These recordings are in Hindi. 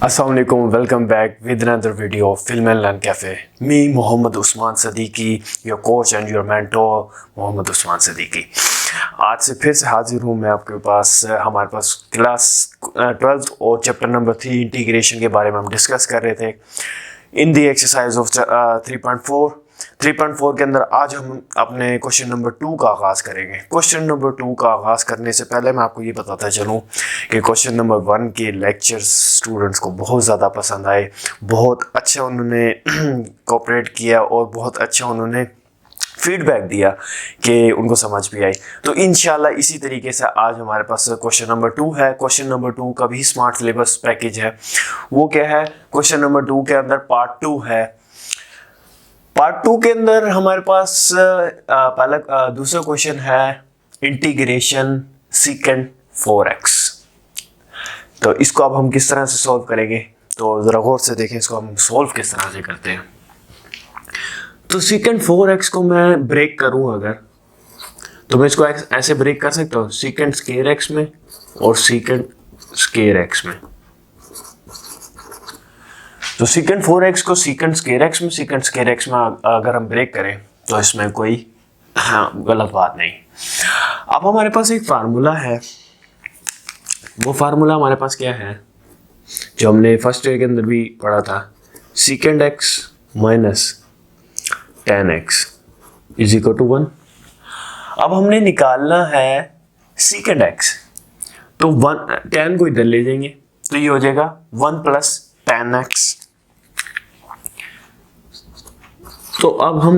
अस्सलाम वालेकुम, welcome back with another video of film and learn cafe. मी Mohammad Usman Siddiqui, your coach and your mentor Mohammad Usman Siddiqui. आज से फिर से हाजिर हूँ मैं आपके पास। हमारे पास क्लास 12th और चैप्टर नंबर 3 इंटीग्रेशन के बारे में हम डिस्कस कर रहे थे इन दी एक्सरसाइज ऑफ 3.4 के अंदर आज हम अपने क्वेश्चन नंबर 2 का आगाज़ करेंगे। क्वेश्चन नंबर 2 का आगाज़ करने से पहले मैं आपको ये बताता चलूँ कि क्वेश्चन नंबर 1 के लेक्चर्स स्टूडेंट्स को बहुत ज़्यादा पसंद आए, बहुत अच्छा उन्होंने कोऑपरेट किया और बहुत अच्छा उन्होंने फीडबैक दिया कि उनको समझ भी आई। तो इंशाल्लाह इसी तरीके से आज हमारे पास क्वेश्चन नंबर 2 है। क्वेश्चन नंबर 2 का भी स्मार्ट सिलेबस पैकेज है। वो क्या है? क्वेश्चन नंबर 2 के अंदर पार्ट 2 है। पार्ट 2 के अंदर हमारे पास पहला दूसरा क्वेश्चन है इंटीग्रेशन सीकेंट 4x। तो इसको अब हम किस तरह से सॉल्व करेंगे, तो ज़रा गौर से देखें इसको हम सॉल्व किस तरह से करते हैं। तो सीकेंट 4x को मैं ब्रेक करूं अगर, तो मैं इसको ऐसे ब्रेक कर सकता हूँ, सीकेंट स्क्वायर x में और सीकेंट स्क्वायर x में। तो सीकेंट 4x को सीकेंट स्क्वायर x में, सीकेंट स्क्वायर x में अगर हम ब्रेक करें तो इसमें कोई गलत बात नहीं। अब हमारे पास एक फार्मूला है। वो फार्मूला हमारे पास क्या है जो हमने फर्स्ट ईयर के अंदर भी पढ़ा था, secant x minus tan x is equal to 1। अब हमने निकालना है सीकेंट x, तो 1 tan को इधर ले जाएंगे तो ये हो जाएगा 1 प्लस tan x। तो अब हम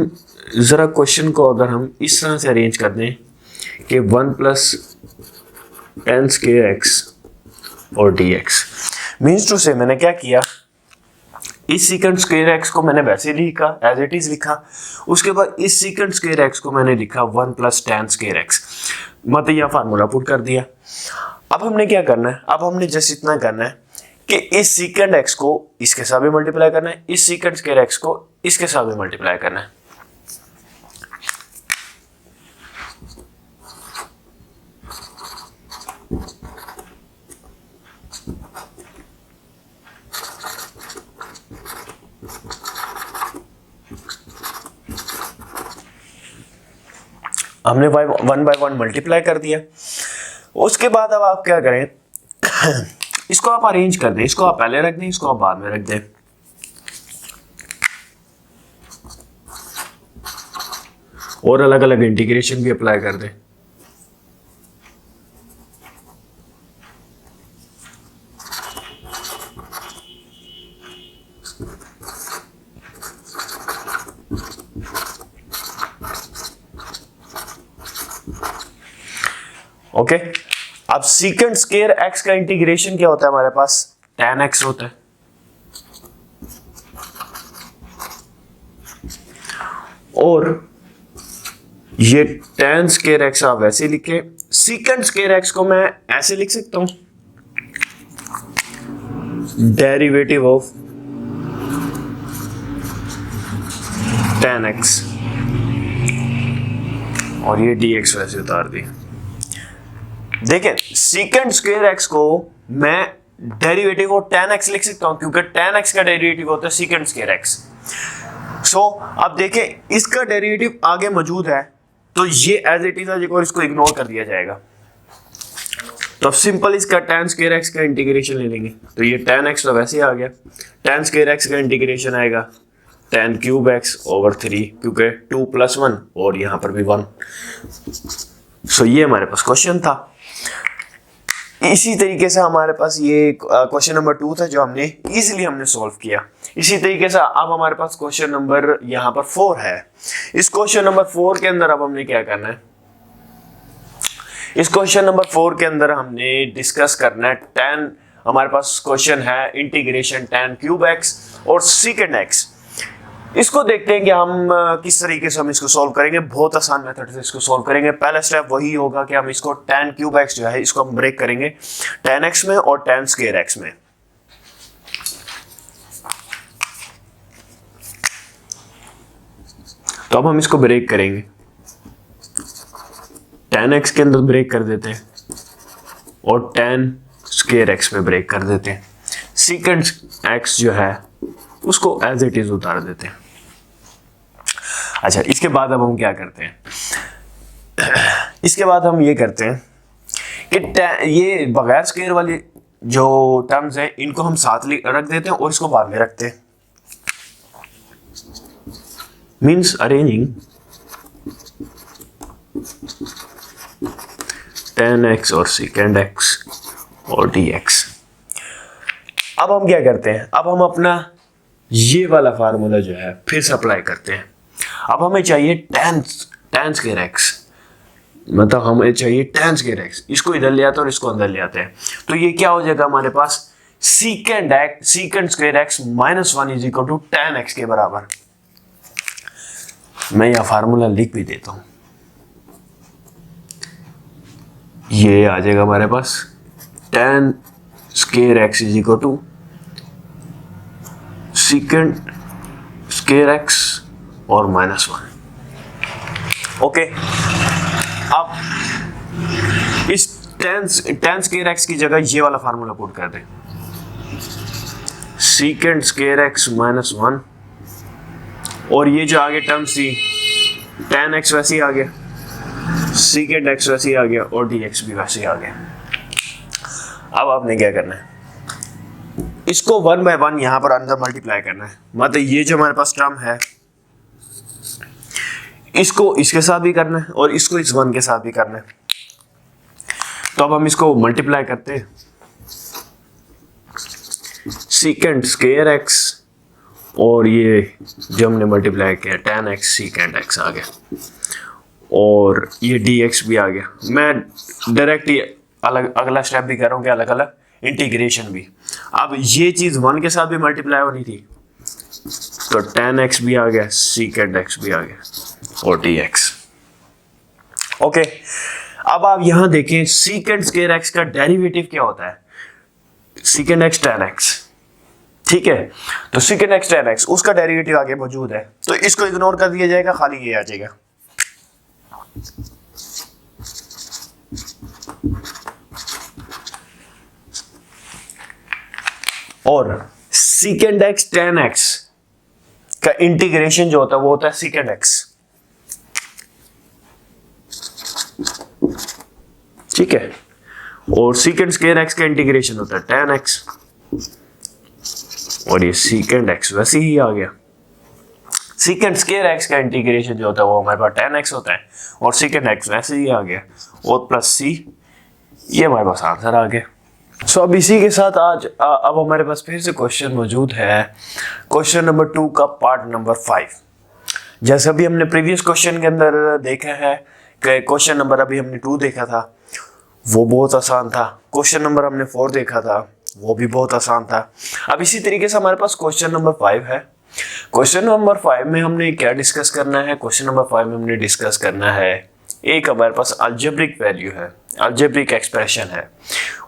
ज़रा क्वेश्चन को अगर हम इस तरह से अरेंज कर दें कि 1 प्लस tan स्क्वायर x और dx मीन्स टू से मैंने क्या किया, इस सीकेंट स्क्वायर x को मैंने वैसे लिखा, एज इट इज लिखा। उसके बाद इस सीकेंट स्क्वायर x को मैंने लिखा 1 प्लस tan स्क्वायर x, मतलब यह फार्मूला पुट कर दिया। अब हमने क्या करना है, अब हमने जस्ट इतना करना है कि इस सीकेंट x को इसके साथ भी मल्टीप्लाई करना है, इस सीकेंट स्क्वायर x को इसके साथ भी मल्टीप्लाई करना है। हमने 1 बाय 1 मल्टीप्लाई कर दिया। उसके बाद अब आप क्या करें, इसको आप अरेंज कर दें, इसको आप पहले रख दें, इसको आप बाद में रख दें। और अलग अलग इंटीग्रेशन भी अप्लाई कर दें। ओके अब सीकेंट स्क्वायर x का इंटीग्रेशन क्या होता है हमारे पास, tan x होता है। और ये tan स्क्वायर x आप वैसे लिखे, सीकेंट स्क्वायर x को मैं ऐसे लिख सकता हूं, डेरिवेटिव ऑफ tan x, और ये dx वैसे उतार दी। देखें सीकेंट स्क्वायर x को मैं डेरिवेटिव ऑफ tan x लिख सकता हूं क्योंकि tan x का डेरिवेटिव होता है सीकेंट स्क्वायर x। सो अब देखें इसका डेरिवेटिव आगे मौजूद है तो ये एज इट इज और इसको इग्नोर कर दिया जाएगा। तो अब सिंपल इसका tan स्क्वायर x का इंटीग्रेशन ले लेंगे, तो ये tan x तो वैसे ही आ गया। tan स्क्वायर x का इंटीग्रेशन आएगा tan क्यूब x ओवर 3 क्योंकि 2 प्लस 1 और यहां पर भी 1। सो ये हमारे पास क्वेश्चन था। इसी तरीके से हमारे पास ये क्वेश्चन नंबर 2 था जो हमने इजीली सॉल्व किया। इसी तरीके से अब हमारे पास क्वेश्चन नंबर यहाँ पर 4 है। इस क्वेश्चन नंबर 4 के अंदर अब हमने क्या करना है, इस क्वेश्चन नंबर 4 के अंदर हमने डिस्कस करना है tan, हमारे पास क्वेश्चन है इंटीग्रेशन tan क्यूब x और सीकेंट x। इसको देखते हैं कि हम किस तरीके से हम इसको सॉल्व करेंगे। बहुत आसान मेथड से इसको सॉल्व करेंगे। पहला स्टेप वही होगा कि हम इसको tan क्यूब x जो है इसको हम ब्रेक करेंगे tan x में और tan स्क्वायर x में। तो अब हम इसको ब्रेक करेंगे, tan x के अंदर ब्रेक कर देते हैं और tan स्क्वायर x में ब्रेक कर देते हैं। सीकेंड एक्स जो है उसको एज इट इज उतार देते हैं। अच्छा, इसके बाद अब हम क्या करते हैं, इसके बाद हम ये करते हैं कि ये बगैर स्क्वायर वाली जो टर्म्स है इनको हम साथ रख देते हैं और इसको बाद में रखते हैं। मीन्स अरेंजिंग tan x और secant x और dx। अब हम क्या करते हैं, अब हम अपना ये वाला फार्मूला जो है फिर से अप्लाई करते हैं। अब हमें चाहिए tan स्क्वायर x, मतलब हमें चाहिए tan स्क्वायर x। इसको इधर ले आते हैं और इसको अंदर ले आते हैं, तो ये क्या हो जाएगा हमारे पास secant square x minus 1 is equal to tan x के बराबर। मैं यह फार्मूला लिख भी देता हूं, ये आ जाएगा हमारे पास tan square x is equal to secant square x और माइनस 1। ओके, अब इस tan स्क्वायर x की जगह ये वाला फार्मूला पुट कर दें, secant स्क्वायर x माइनस 1, और ये जो आगे टर्म सी tan x वैसे ही आ गया, secant x वैसे ही आ गया और dx भी वैसे ही आ गया। अब आपने क्या करना है, इसको 1 बाय 1 यहां पर अंदर मल्टीप्लाई करना है। मतलब ये जो हमारे पास टर्म है इसको इसके साथ भी करना है और इसको इस 1 के साथ भी करना है। तो अब हम इसको मल्टीप्लाई करते हैं, secant स्क्वायर x और ये जो हमने मल्टीप्लाई किया tan x secant x आ गया और ये dx भी आ गया। मैं डायरेक्ट अलग अगला स्टेप भी कर रहा हूँ कि अलग अलग इंटीग्रेशन भी। अब ये चीज 1 के साथ भी मल्टीप्लाई होनी थी, तो tan x भी आ गया, secant x भी आ गया और dx। ओके, अब आप यहां देखें secant स्क्वायर x का डेरिवेटिव क्या होता है, secant x tan x। ठीक है, तो secant x tan x उसका डेरिवेटिव आगे मौजूद है, तो इसको इग्नोर कर दिया जाएगा, खाली ये आ जाएगा। और secant x tan x का इंटीग्रेशन जो होता है वो होता है secant x। ठीक है, और secant स्क्वायर x का इंटीग्रेशन होता है tan x, और ये secant x वैसे ही आ गया। secant स्क्वायर x का इंटीग्रेशन जो होता है वो हमारे पास tan x होता है और secant x वैसे ही आ गया और प्लस c, ये हमारे पास आंसर आ गया। सो अब इसी के साथ आज अब हमारे पास फिर से क्वेश्चन मौजूद है, क्वेश्चन नंबर 2 का पार्ट नंबर 5। जैसे अभी हमने प्रीवियस क्वेश्चन के अंदर देखा है कि क्वेश्चन नंबर अभी हमने 2 देखा था वो बहुत आसान था, क्वेश्चन नंबर हमने 4 देखा था वो भी बहुत आसान था। अब इसी तरीके से हमारे पास क्वेश्चन नंबर 5 है। क्वेश्चन नंबर 5 में हमने क्या डिस्कस करना है, क्वेश्चन नंबर 5 में हमने डिस्कस करना है एक हमारे पास अलजेब्रिक वैल्यू है, अलजेब्रिक एक्सप्रेशन है,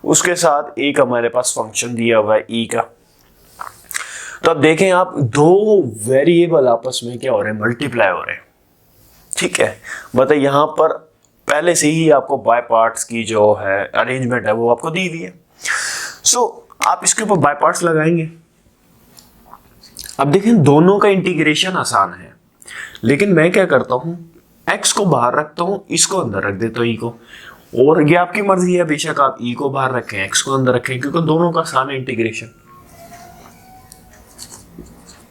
उसके साथ एक हमारे पास फंक्शन दिया हुआ है ई का। तो अब देखें आप, दो वेरिएबल आपस में क्या हो रहे हैं, मल्टीप्लाई हो रहे हैं। ठीक है, बताइए यहाँ पर पहले से ही आपको बाय पार्ट्स की जो है अरेंजमेंट है वो आपको दी हुई है। सो आप इसके ऊपर बाय पार्ट्स लगाएंगे। अब देखें दोनों का इंटीग्रेशन आसान है, लेकिन मैं क्या करता हूं, x को बाहर रखता हूं, इसको अंदर रख देता हूं ई को, और ये आपकी मर्जी है, बेशक आप ई को बाहर रखें x को अंदर रखें, क्योंकि दोनों का आसान है इंटीग्रेशन।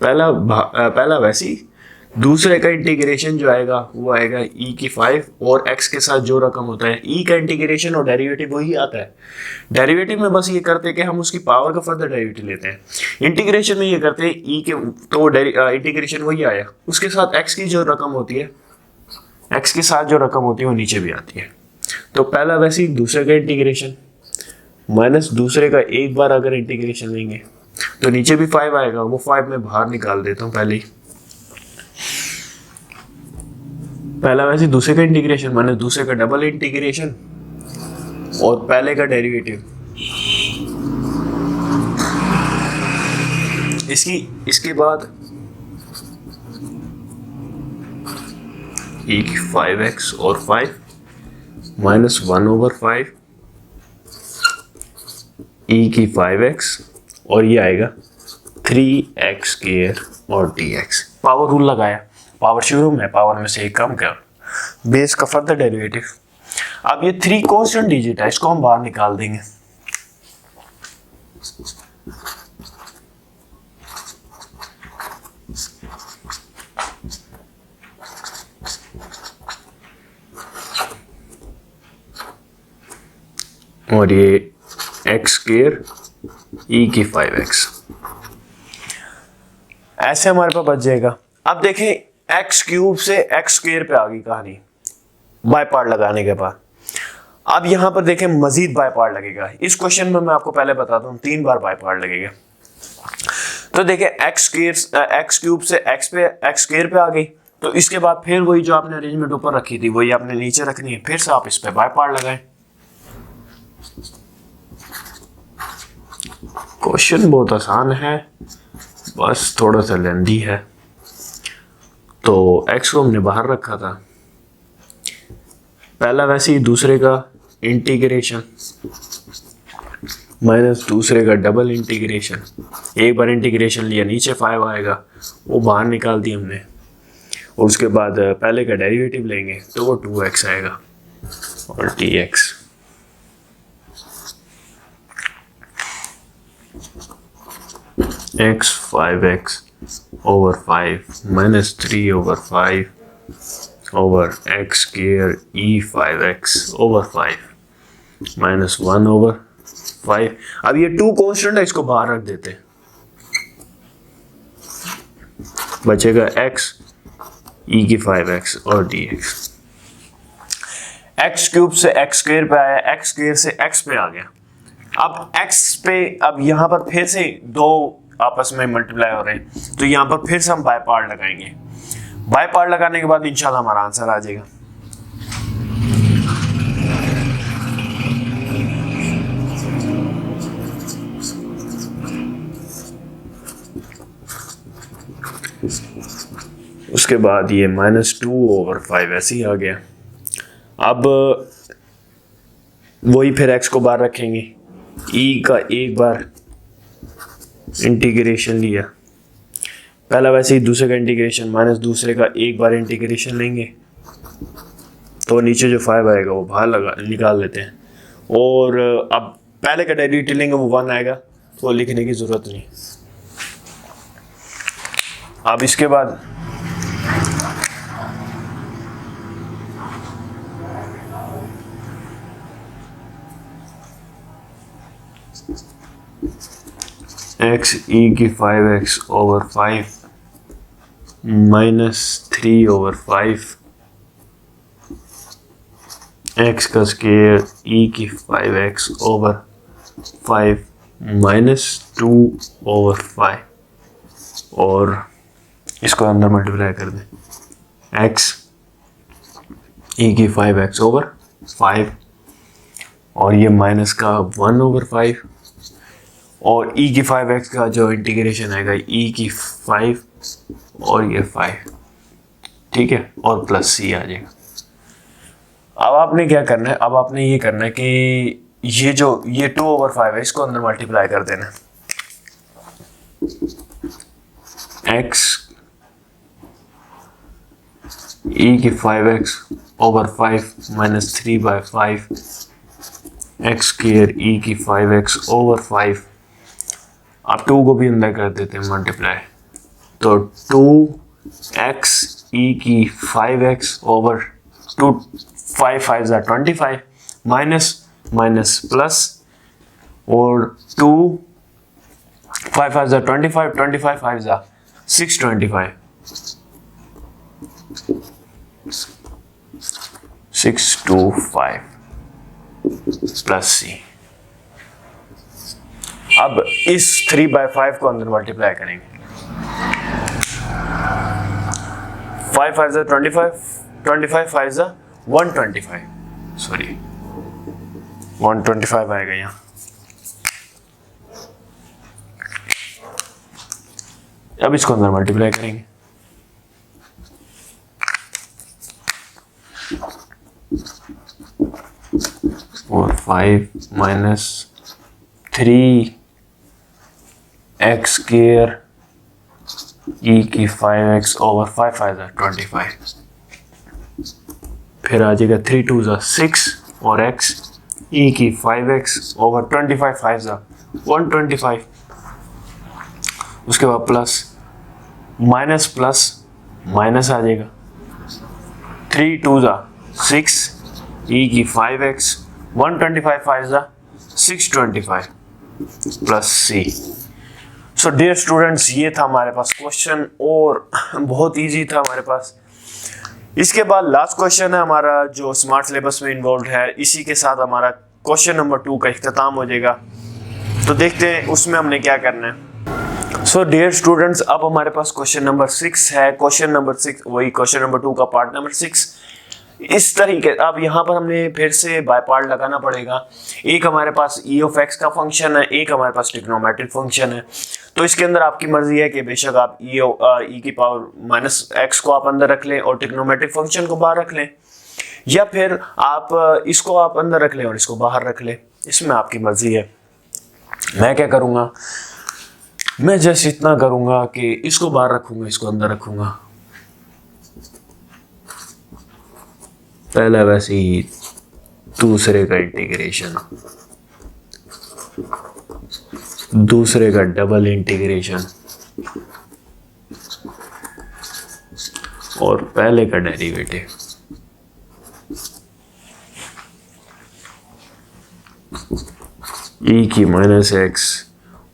पहला वैसे ही, दूसरे का इंटीग्रेशन जो आएगा वो आएगा e की 5 और x के साथ जो रकम होता है e का इंटीग्रेशन और डेरिवेटिव वही आता है। डेरिवेटिव में बस ये करते हैं कि हम उसकी पावर का फर्दर डेरिवेटिव लेते हैं, इंटीग्रेशन में ये करते हैं e के तो इंटीग्रेशन वही आया, उसके साथ x की जो रकम होती है, x के साथ जो रकम होती है वो नीचे भी आती है। तो पहला वैसे ही दूसरे का इंटीग्रेशन माइनस दूसरे का एक बार अगर इंटीग्रेशन लेंगे तो नीचे भी 5 आएगा, वो 5 में बाहर निकाल देता हूँ पहले ही। पहला वैसे दूसरे का इंटीग्रेशन माने दूसरे का डबल इंटीग्रेशन और पहले का डेरिवेटिव, इसके बाद e की 5x और 5 माइनस 1/5 e की 5x और ये आएगा 3x स्क्वायर और dx। पावर रूल लगाया, पावर शुरू में, पावर में से एक कम कर, बेस का फर्दर डेरिवेटिव। अब ये 3 कांस्टेंट डिजिट है, इसको हम बाहर निकाल देंगे। और ये x स्क्वायर e की 5x, ऐसे हमारे पास बच जाएगा। अब देखें x क्यूब से x स्क्वायर पे आ गई कहानी बाय पार्ट लगाने के बाद। अब यहां पर देखें मजीद बाय पार्ट लगेगा। इस क्वेश्चन में मैं आपको पहले बता दूं 3 बार बाय पार्ट लगेगा। तो देखें x क्यूब से x स्क्वायर पे आ गई, तो इसके बाद फिर वही जो आपने अरेंजमेंट ऊपर रखी थी वही आपने नीचे रखनी है, फिर से आप इस पे बाय पार्ट लगाएं। क्वेश्चन बहुत आसान है, बस थोड़ा सा लेंदी है। तो x को हमने बाहर रखा था, पहला वैसे ही दूसरे का इंटीग्रेशन माइनस दूसरे का डबल इंटीग्रेशन। एक बार इंटीग्रेशन लिया, नीचे 5 आएगा, वो बाहर निकाल दी हमने। और उसके बाद पहले का डेरिवेटिव लेंगे तो वो 2x आएगा और dx। x 5x over 5 minus 3 over 5 over x square e 5x over 5 minus 1 over 5। अब ये 2 कांस्टेंट है, इसको बाहर रख देते हैं, बचेगा x e की 5x और dx। x क्यूब से x स्क्वायर पे आया, x स्क्वायर से x पे आ गया। अब x पे अब यहां पर फिर से 2 आपस में मल्टीप्लाई हो रहे हैं, तो यहाँ पर फिर से हम बाय पार्ट लगाएंगे। बाय पार्ट लगाने के बाद इंशाल्लाह हमारा आंसर आ जाएगा। उसके बाद ये -2 over 5 ऐसे ही आ गया। अब वही फिर x को बाहर रखेंगे, e का एक बार इंटीग्रेशन लिया, पहला वैसे ही दूसरे का इंटीग्रेशन माइनस दूसरे का एक बार इंटीग्रेशन लेंगे, तो नीचे जो 5 आएगा वो बाहर निकाल लेते हैं। और अब पहले का डेरिवेटिव लेंगे वो 1 आएगा, तो लिखने की जरूरत नहीं। अब इसके बाद x e की 5x over 5 minus 3 over 5 x का स्क्वायर e की 5x over 5 minus 2 over 5 और इसको अंदर मल्टीप्लाई कर दें, x e की 5x over 5 और ये माइनस का 1 over 5 और e की 5x का जो इंटीग्रेशन आएगा e की 5 और ये 5, ठीक है, और प्लस c आ जाएगा। अब आपने क्या करना है, अब आपने ये करना है कि ये 2 over 5 है, इसको अंदर मल्टीप्लाई कर देना। x e की 5x over 5 minus 3 by 5 x square e की 5x over 5। अब 2 को भी अंदर कर देते हैं मल्टीप्लाई, तो 2x e की 5x over 2 5 5 25 minus minus plus और 2 5 5 25 25 5 625 625 प्लस सी। अब इस 3/5 को अंदर मल्टीप्लाई करेंगे, 5 5 25 25 5 125, सॉरी 125 आएगा यहाँ। अब इसको अंदर मल्टीप्लाई करेंगे, और 5 minus 3 एक्स स्क्वायर ई की 5x ओवर 5 5 25, फिर आ जाएगा 3 2 6 और x ई की 5x ओवर 25 5 125, उसके बाद प्लस माइनस प्लस माइनस आ जाएगा 3 2 6 ई की 5x 125 5 625 प्लस सी। सो डियर स्टूडेंट्स, ये था हमारे पास क्वेश्चन और बहुत इजी था हमारे पास। इसके बाद लास्ट क्वेश्चन है हमारा जो स्मार्ट सिलेबस में इन्वॉल्व है। इसी के साथ हमारा क्वेश्चन नंबर 2 का इख्तिताम हो जाएगा। तो देखते हैं उसमें हमने क्या करना है। सो डियर स्टूडेंट्स, अब हमारे पास क्वेश्चन नंबर 6 है। क्वेश्चन नंबर 6 वही क्वेश्चन नंबर 2 का पार्ट नंबर 6 इस तरीके। अब यहाँ पर हमने फिर से बाय पार्ट लगाना पड़ेगा। एक हमारे पास ई ऑफ एक्स का फंक्शन है, एक हमारे पास ट्रिग्नोमेट्रिक फंक्शन है। तो इसके अंदर आपकी मर्जी है कि बेशक आप ई की पावर माइनस एक्स को आप अंदर रख लें और ट्रिग्नोमेट्रिक फंक्शन को बाहर रख लें, या फिर आप इसको आप अंदर रख लें और इसको बाहर रख लें। इसमें आपकी मर्जी है। मैं क्या करूँगा, मैं जस्ट इतना करूँगा कि इसको बाहर रखूँगा, इसको अंदर रखूँगा। पहला वैसे ही दूसरे का इंटीग्रेशन, दूसरे का डबल इंटीग्रेशन और पहले का डेरिवेटिव। ई की माइनस एक्स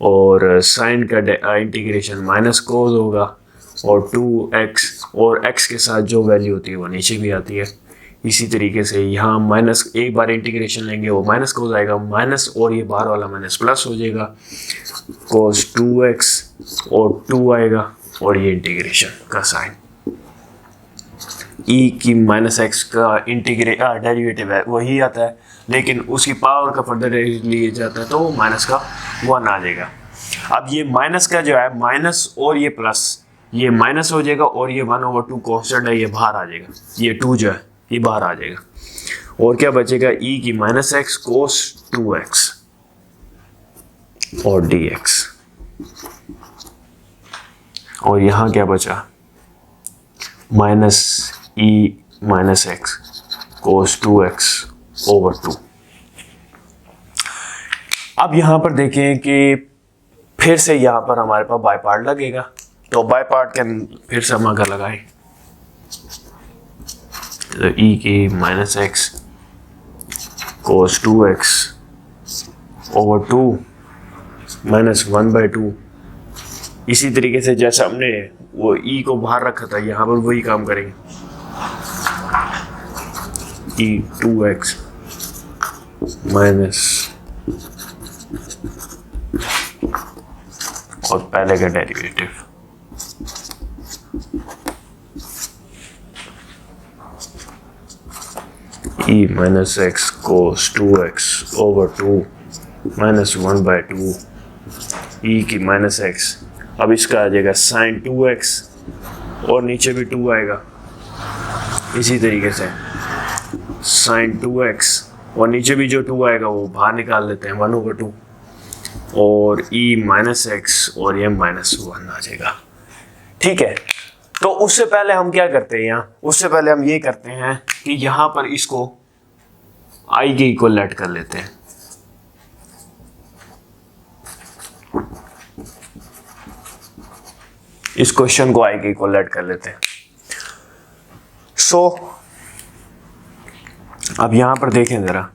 और साइन का इंटीग्रेशन माइनस कोस होगा और 2x और x के साथ जो वैल्यू होती है वो नीचे भी आती है। इसी तरीके से यहाँ माइनस एक बार इंटीग्रेशन लेंगे वो माइनस कोस आएगा, माइनस और ये बाहर वाला माइनस प्लस हो जाएगा, कोस 2x और 2 आएगा और ये इंटीग्रेशन का साइन। ई की माइनस एक्स का डेरिवेटिव है वही आता है, लेकिन उसकी पावर का फर्दर लिए जाता है तो वो माइनस का 1 आ जाएगा। अब ये माइनस का जो है माइनस और ये प्लस, ये माइनस हो जाएगा और ये 1/2 कॉन्स्टेंट है, ये बाहर आ जाएगा। ये 2 जो है ये बाहर आ जाएगा और क्या बचेगा, ई की माइनस एक्स कोस 2x और dx। और यहां क्या बचा, minus e minus x cos 2x over 2। अब यहां पर देखें कि फिर से यहां पर हमारे पास बाय पार्ट लगेगा। तो बाय पार्ट के फिर से हम अगर लगाएं तो ई की minus x cos 2x over 2 minus 1/2। इसी तरीके से जैसा हमने वो ई को बाहर रखा था यहाँ पर वही काम करेंगे। ई 2x माइनस और पहले का डेरिवेटिव ई minus x cos 2x over 2 minus 1/2 e की माइनस एक्स। अब इसका आ जाएगा साइन 2x और नीचे भी 2 आएगा। इसी तरीके से साइन 2x और नीचे भी जो 2 आएगा वो बाहर निकाल लेते हैं 1/2 और ई माइनस एक्स और ये माइनस 1 आ जाएगा। ठीक है, तो उससे पहले हम क्या करते हैं, यहाँ उससे पहले हम ये करते हैं कि यहाँ पर इसको आई के इक्वल लेट कर लेते हैं। इस क्वेश्चन को आई के इक्वल लेट कर लेते हैं। सो अब यहां पर देखें जरा,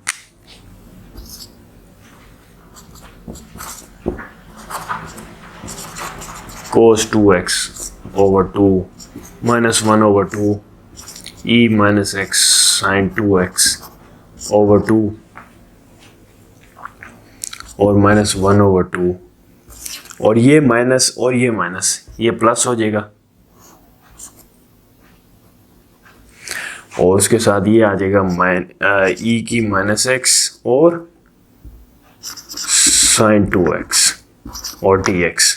cos 2x over 2 minus 1/2 e minus x sine 2x over 2 और माइनस 1/2 और ये माइनस और ये माइनस ये प्लस हो जाएगा और उसके साथ ये आ जाएगा ई की माइनस एक्स और साइन 2x और dx।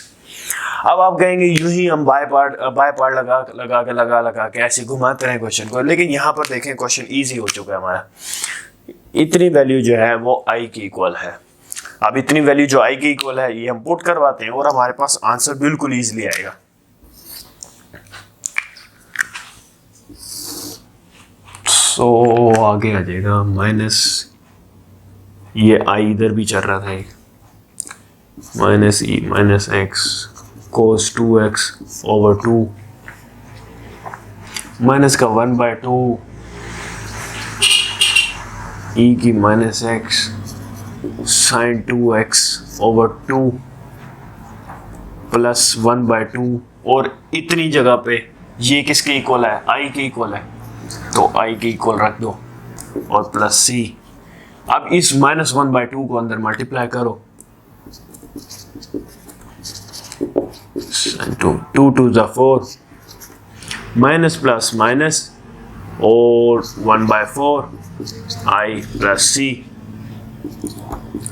अब आप कहेंगे यूं ही हम बाय पार्ट लगा के ऐसे घुमाते रहे क्वेश्चन को, लेकिन यहाँ पर देखें क्वेश्चन इजी हो चुका है हमारा। इतनी वैल्यू जो है वो i की इक्वल है। अब इतनी वैल्यू जो आई के इक्वल है ये हम पुट करवाते हैं और हमारे पास आंसर बिल्कुल इजीली आएगा। सो आगे आ जाएगा माइनस, ये आई इधर भी चल रहा था, minus e minus x cos 2x over 2 minus का 1/2 ई की minus x sine 2x over 2 plus 1/2 और इतनी जगह पे ये किसके इक्वल है, आई के इक्वल है, तो आई के इक्वल रख दो और प्लस सी। अब इस माइनस 1/2 को अंदर मल्टीप्लाई करो, 2 2 ज़ा 4 माइनस प्लस माइनस और 1/4 आई प्लस सी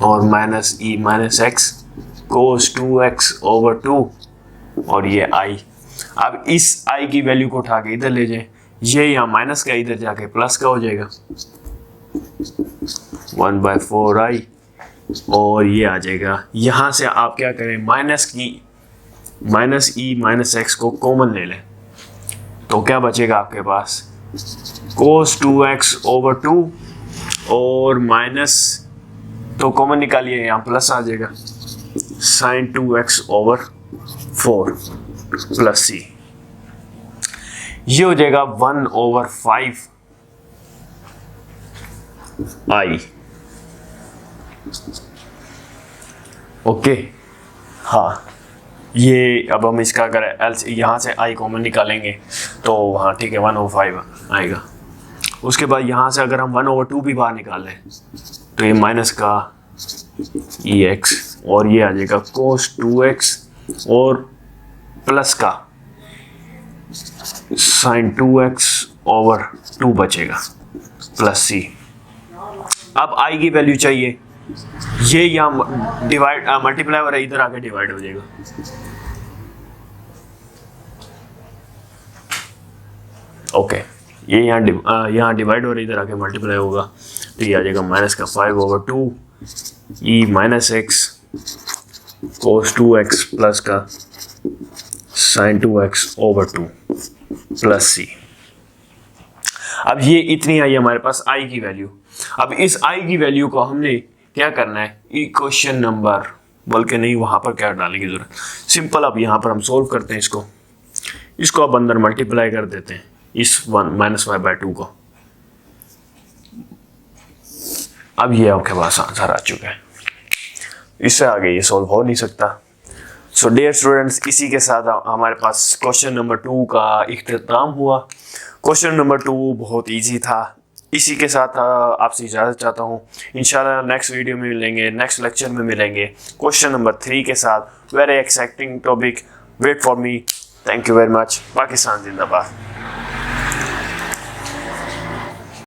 और minus e minus x cos 2x over 2 और ये आई। अब इस आई की वैल्यू को उठा के इधर ले जाएं, ये यहाँ माइनस का इधर जाके प्लस का हो जाएगा 1/4 आई और ये आ जाएगा। यहाँ से आप क्या करें, माइनस ई माइनस एक्स को कॉमन ले लें, तो क्या बचेगा आपके पास, कोस 2x ओवर 2 और माइनस तो कॉमन निकालिए, यहाँ प्लस आ जाएगा साइन 2x ओवर 4 प्लस सी, ये हो जाएगा 1/5 आई। ओके हाँ, ये अब हम इसका अगर एल यहाँ से आई कॉमन निकालेंगे तो हाँ ठीक है 1/5 आएगा। उसके बाद यहाँ से अगर हम 1/2 भी बाहर निकालें तो ये माइनस का ई एक्स और ये आ जाएगा कोस 2x और प्लस का साइन 2x ओवर 2 बचेगा प्लस सी। अब आई की वैल्यू चाहिए, ये यहाँ डिवाइड मल्टीप्लाई हो रहा है, इधर आके डिवाइड हो जाएगा, ओके ये यहाँ डिवाइड हो रहा है, इधर आके मल्टीप्लाई होगा तो ये आ जाएगा माइनस का 5/2 ई minus x cos 2x plus का साइन 2x ओवर 2 प्लस सी। अब ये इतनी आई हमारे पास आई की वैल्यू। अब इस आई की वैल्यू को हमने क्या करना है, इक्वेशन नंबर बल्कि नहीं, वहाँ पर क्या डालने की जरूरत, सिंपल अब यहाँ पर हम सोल्व करते हैं इसको अब अंदर मल्टीप्लाई कर देते हैं इस -y/2 को। अब ये आपके पास आंसर आ चुका है, इससे आगे ये सोल्व हो नहीं सकता। सो डियर स्टूडेंट्स, इसी के साथ हमारे पास क्वेश्चन नंबर 2 का इख्तिताम हुआ। क्वेश्चन नंबर 2 बहुत इजी था। इसी के साथ आपसे इजाज़त चाहता हूँ। इंशाल्लाह नेक्स्ट वीडियो में मिलेंगे, नेक्स्ट लेक्चर में मिलेंगे क्वेश्चन नंबर 3 के साथ। Very exciting topic, wait for me. Thank you very much. Pakistan जिंदाबाद।